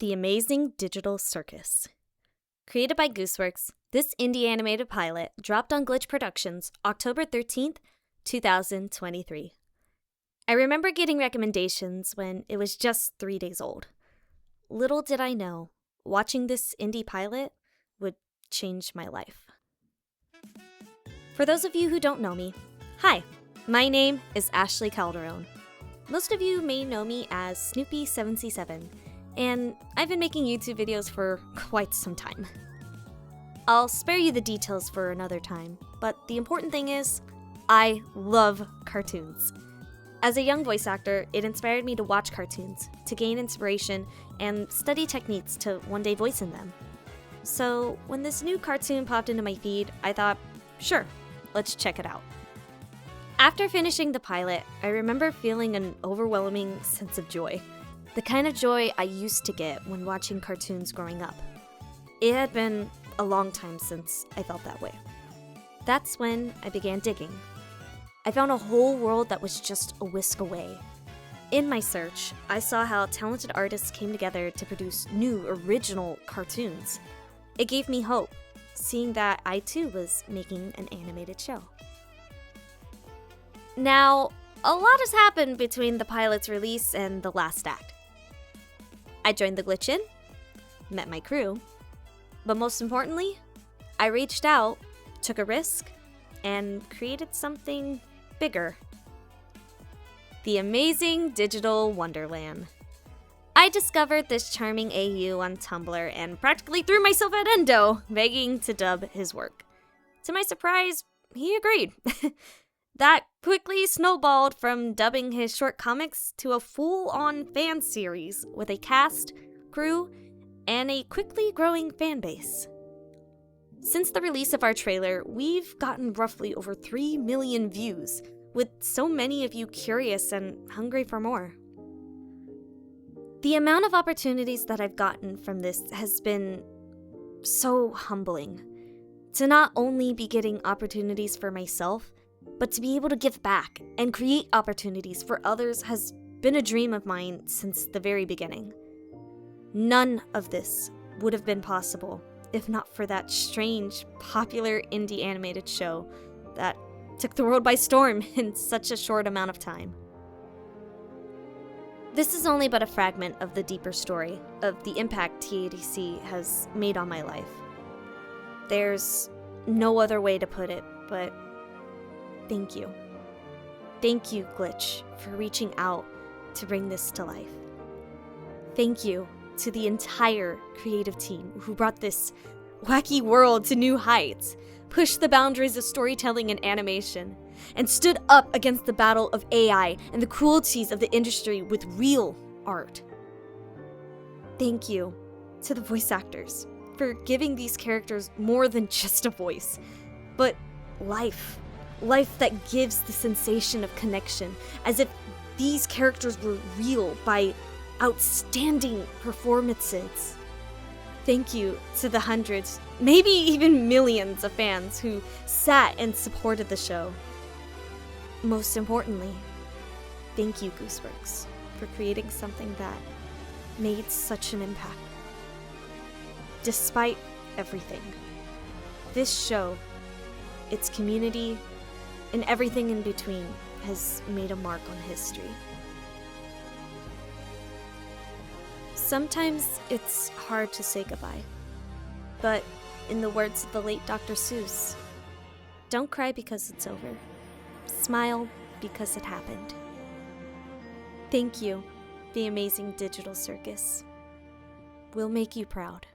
The Amazing Digital Circus. Created by Gooseworks, this indie animated pilot dropped on Glitch Productions October 13th, 2023. I remember getting recommendations when it was just 3 days old. Little did I know, watching this indie pilot would change my life. For those of you who don't know me, hi, my name is Ashley Calderon. Most of you may know me as Snoopy7C7, and I've been making YouTube videos for quite some time. I'll spare you the details for another time, but the important thing is, I love cartoons. As a young voice actor, it inspired me to watch cartoons, to gain inspiration, and study techniques to one day voice in them. So when this new cartoon popped into my feed, I thought, sure, let's check it out. After finishing the pilot, I remember feeling an overwhelming sense of joy. The kind of joy I used to get when watching cartoons growing up. It had been a long time since I felt that way. That's when I began digging. I found a whole world that was just a whisk away. In my search, I saw how talented artists came together to produce new, original cartoons. It gave me hope, seeing that I too was making an animated show. Now, a lot has happened between the pilot's release and the last act. I joined the Glitch Inn, met my crew, but most importantly, I reached out, took a risk, and created something bigger. The Amazing Digital Wonderland. I discovered this charming AU on Tumblr and practically threw myself at Endo, begging to dub his work. To my surprise, he agreed. That quickly snowballed from dubbing his short comics to a full-on fan series with a cast, crew, and a quickly growing fan base. Since the release of our trailer, we've gotten roughly over 3 million views, with so many of you curious and hungry for more. The amount of opportunities that I've gotten from this has been so humbling. To not only be getting opportunities for myself, but to be able to give back and create opportunities for others has been a dream of mine since the very beginning. None of this would have been possible if not for that strange, popular indie animated show that took the world by storm in such a short amount of time. This is only but a fragment of the deeper story of the impact TADC has made on my life. There's no other way to put it, but thank you. Thank you, Glitch, for reaching out to bring this to life. Thank you to the entire creative team who brought this wacky world to new heights, pushed the boundaries of storytelling and animation, and stood up against the battle of AI and the cruelties of the industry with real art. Thank you to the voice actors for giving these characters more than just a voice, but life. Life that gives the sensation of connection, as if these characters were real by outstanding performances. Thank you to the hundreds, maybe even millions of fans who sat and supported the show. Most importantly, thank you, Gooseworks, for creating something that made such an impact. Despite everything, this show, its community, and everything in between has made a mark on history. Sometimes it's hard to say goodbye, but in the words of the late Dr. Seuss, don't cry because it's over. Smile because it happened. Thank you, the Amazing Digital Circus. We'll make you proud.